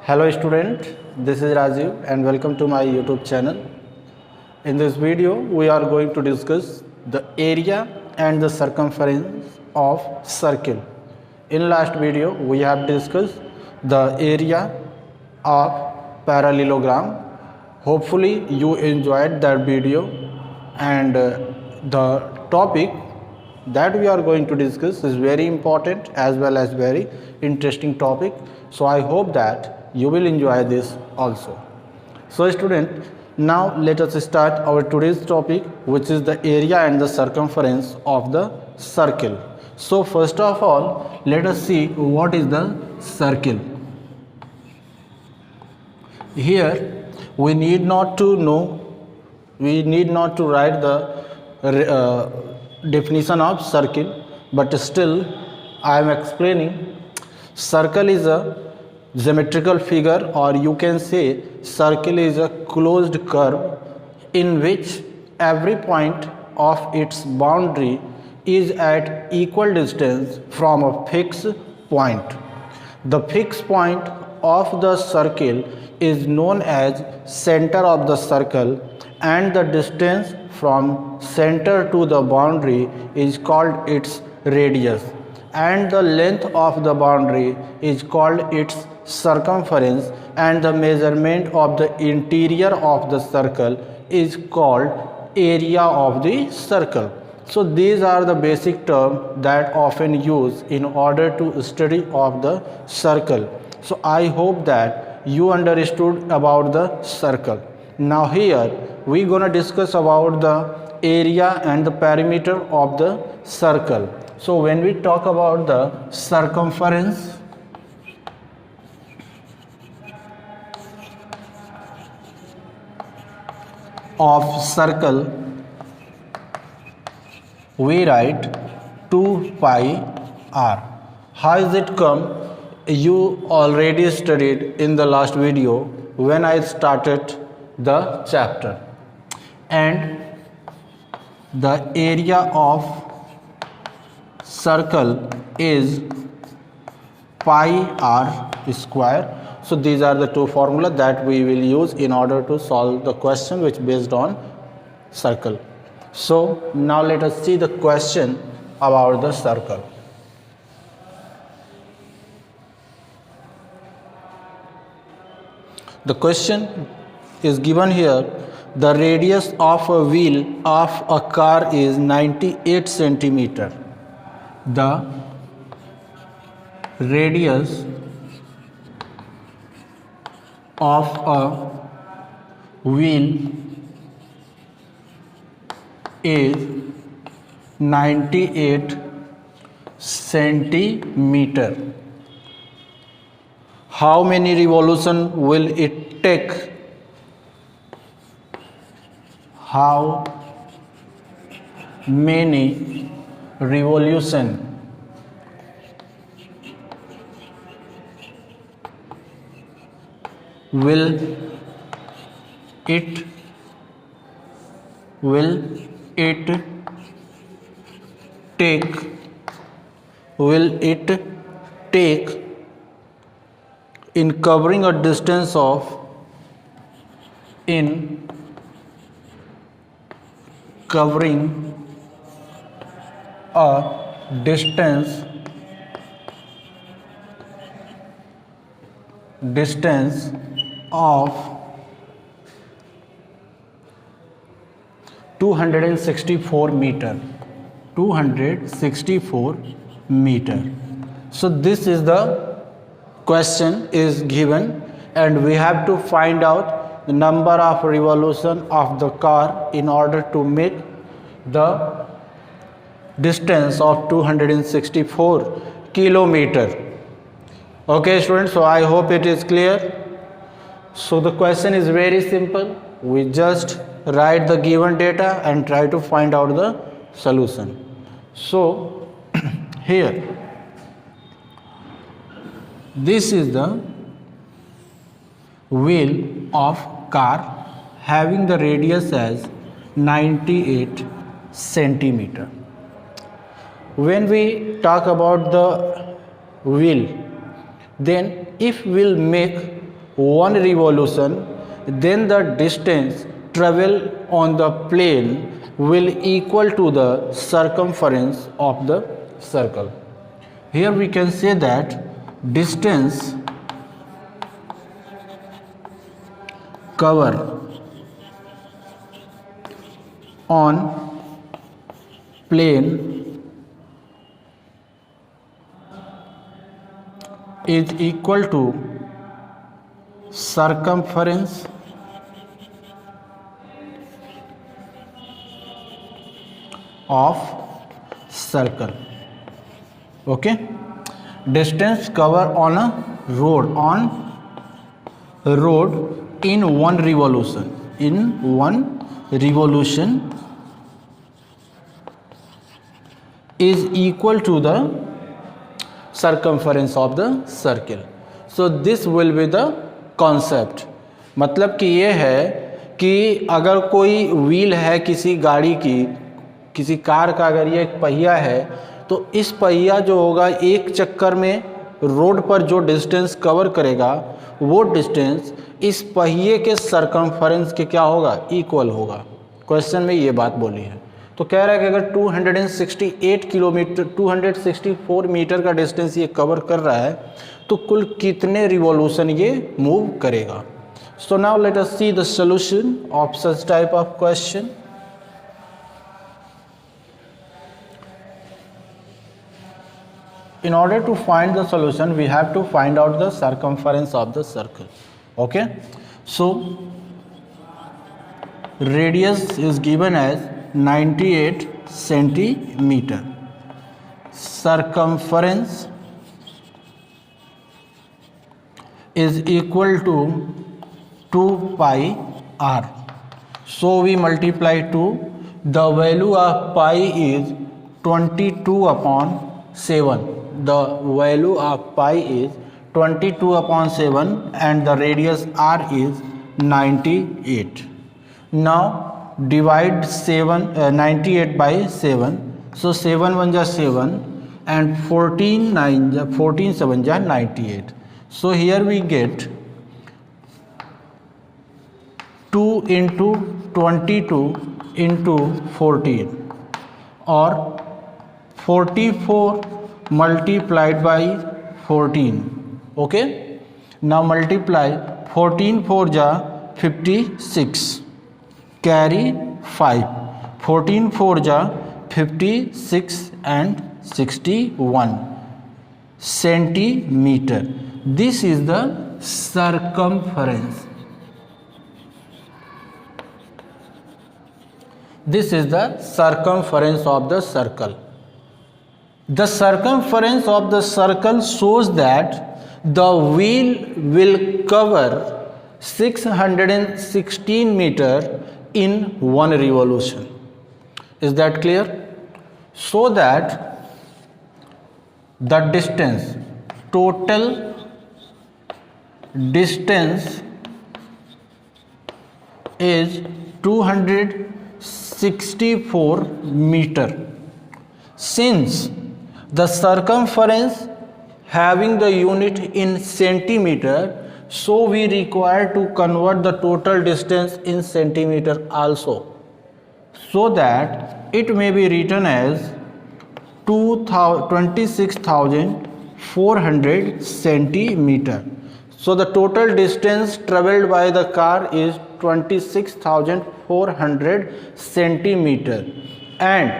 Hello student, this is Rajiv and welcome to my YouTube channel. In this video, we are going to discuss the area and the circumference of circle. In last video, we have discussed the area of parallelogram. Hopefully, you enjoyed that video and the topic that we are going to discuss is very important as well as very interesting topic. So I hope that you will enjoy this also. So student, now let us start our today's topic, which is the area and the circumference of the circle. So first of all, let us see what is the circle. Here we need not to write the definition of circle, but still I am explaining. Circle is a geometrical figure, or you can say circle is a closed curve in which every point of its boundary is at equal distance from a fixed point. The fixed point of the circle is known as center of the circle, and the distance from center to the boundary is called its radius, and the length of the boundary is called its circumference, and the measurement of the interior of the circle is called area of the circle. So these are the basic terms that often used in order to study of the circle. So I hope that you understood about the circle. Now here we gonna discuss about the area and the perimeter of the circle. So when we talk about the circumference of circle, we write 2 pi r. How is it come? You already studied in the last video when I started the chapter, and the area of circle is pi r square. So these are the two formulas that we will use in order to solve the question which based on circle. So now let us see the question about the circle. The question is given here. The radius of a wheel of a car is 98 centimeter. The radius of a wheel is 98 centimeter. How many revolutions will it take? How many revolutions will it take in covering a distance of of 264 meter. So this is the question is given, and we have to find out the number of revolution of the car in order to make the distance of 264 kilometer. Okay students, so I hope it is clear. So the question is very simple. We just write the given data and try to find out the solution. So here this is the wheel of car having the radius as 98 centimeter. When we talk about the wheel, then if we'll make one revolution, then the distance traveled on the plane will equal to the circumference of the circle. Here we can say that distance cover on plane is equal to circumference of circle. Okay, distance cover on a road in one revolution is equal to the circumference of the circle. So this will be the concept. मतलब कि ये है कि अगर कोई wheel है किसी गाड़ी की, किसी कार का, अगर ये एक पहिया है तो इस पहिया जो होगा एक चक्कर में रोड पर जो डिस्टेंस कवर करेगा वो डिस्टेंस इस पहिए के सरकमफरेंस के क्या होगा, इक्वल होगा। क्वेश्चन में ये बात बोली है। तो कह रहा है कि अगर 264 मीटर का डिस्टेंस ये कवर कर रहा है तो कुल कितने रिवॉल्यूशन ये मूव करेगा। So now let us see the solution of such type of question. In order to find the solution, we have to find out the circumference of the circle. Okay, so radius is given as 98 centimeter. Circumference is equal to 2 pi r. So we multiply 2. The value of pi is 22/7. The value of pi is 22/7 and the radius r is 98. Now divide 98 by 7. So 7 1 ja 7 and 14 7 ja 98. So here we get 2 into 22 into 14 or 44 multiplied by 14. Okay, now multiply 14 4 ja 56, carry 5, 14 4 ja 56 and 61 centimeter. This is the circumference. This is the circumference of the circle. The circumference of the circle shows that the wheel will cover 616 meter in one revolution. Is that clear? So that the distance, total distance is 264 meter. Since the circumference having the unit in centimeter, so we require to convert the total distance in centimeter also, so that it may be written as 26,400 centimeter. So the total distance traveled by the car is 26,400 centimeter and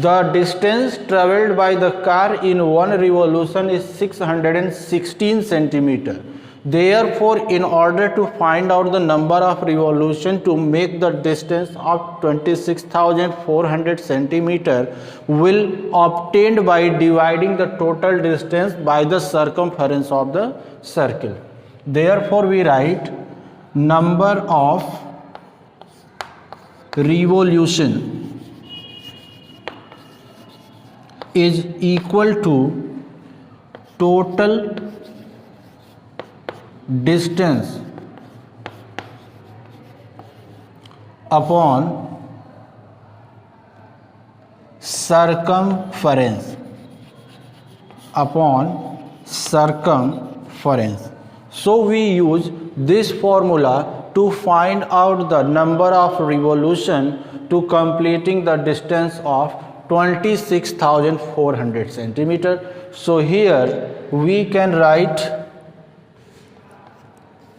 the distance traveled by the car in one revolution is 616 centimeter. Therefore, in order to find out the number of revolution to make the distance of 26,400 centimeter will obtained by dividing the total distance by the circumference of the circle. Therefore, we write number of revolution is equal to total distance upon circumference So we use this formula to find out the number of revolution to completing the distance of 26,400 centimeter. So here we can write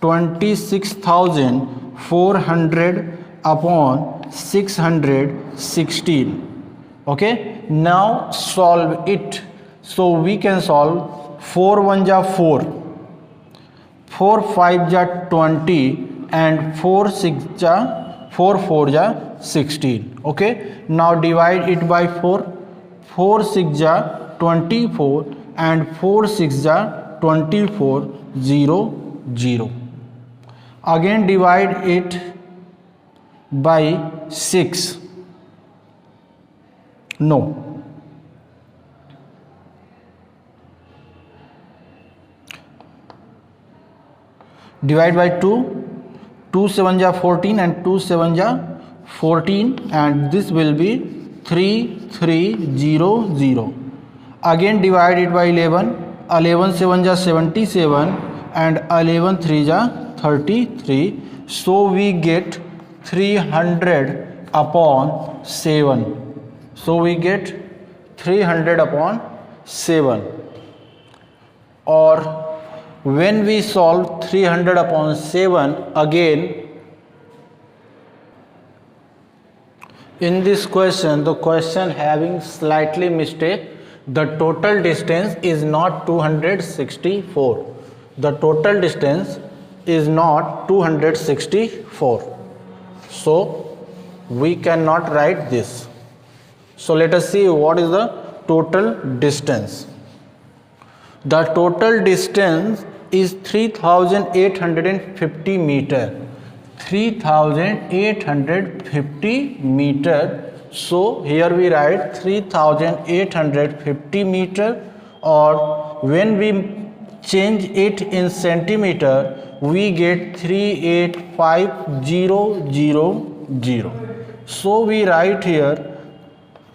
26,400 upon 616. Okay, now solve it. So we can solve 4 1 ja 4, 4 5 ja 20, and 4 6 ja 4 4 ja 16. Okay, now divide it by 4, 4 6 ja 24, and 4 6 ja 24, 0 0. Again divide it by 6. No. Divide by 2, 2 7 ja 14 and 2 7 ja 14, and this will be 3 3 0 0. Again divide it by 11, 11 7 ja 77 and 11 3 ja 33. So we get 300 upon 7. So we get 300 upon 7. Or when we solve 300 upon 7, again in this question, the question having slightly mistake, the total distance is not 264. The total distance is not 264. So we cannot write this. So let us see what is the total distance. The total distance is 3,850 meter. 3,850 meter. So here we write 3,850 meter, or when we change it in centimeter, we get 385,000. So we write here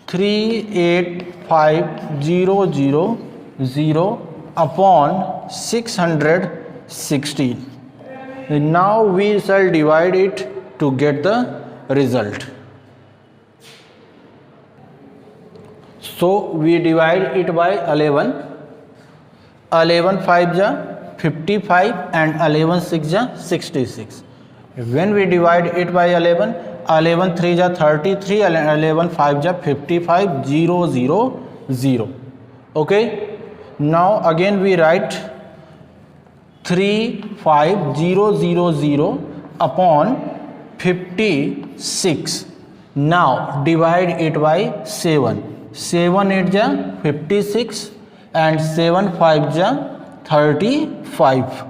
385,000 upon 616. Now we shall divide it to get the result. So we divide it by 11. 11 5 ja 55 and 11 6 ja 66. When we divide it by 11, 11 3 ja 33 and 11 5 ja 55, 0 0 0. Okay, now again we write 35000 upon 56. Now divide it by 7. 7 8 ja 56 and 7 5 ja 35,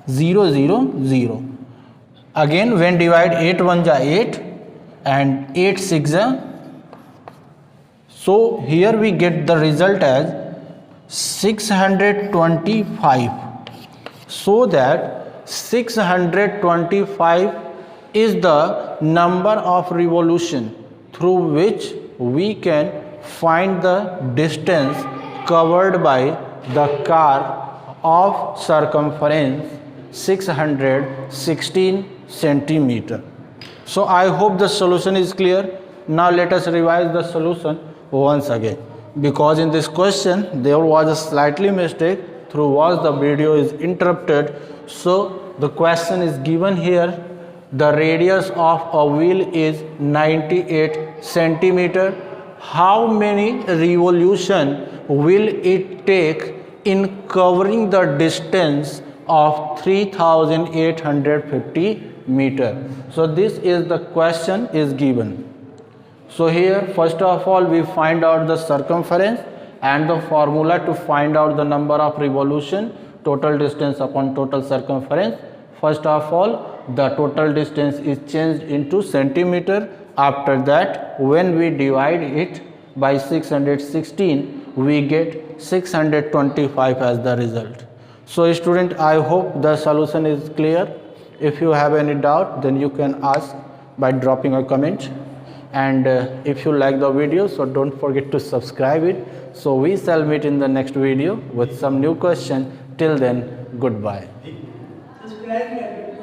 0 0 0. Again when divide 8 1 ja 8 and 8 6 ja. So here we get the result as 625. So that 625 is the number of revolution through which we can find the distance covered by the car of circumference 616 centimeter. So I hope the solution is clear. Now let us revise the solution once again, because in this question there was a slightly mistake through which the video is interrupted. So the question is given here, the radius of a wheel is 98 centimeter. How many revolution will it take in covering the distance of 3,850 meter? So this is the question is given. So here first of all we find out the circumference and the formula to find out the number of revolution, total distance upon total circumference. First of all, the total distance is changed into centimeter. After that, when we divide it by 616, we get 625 as the result. So student, I hope the solution is clear. If you have any doubt, then you can ask by dropping a comment. And if you like the video, so don't forget to subscribe it. So we shall meet in the next video with some new question. Till then, goodbye. Black magnet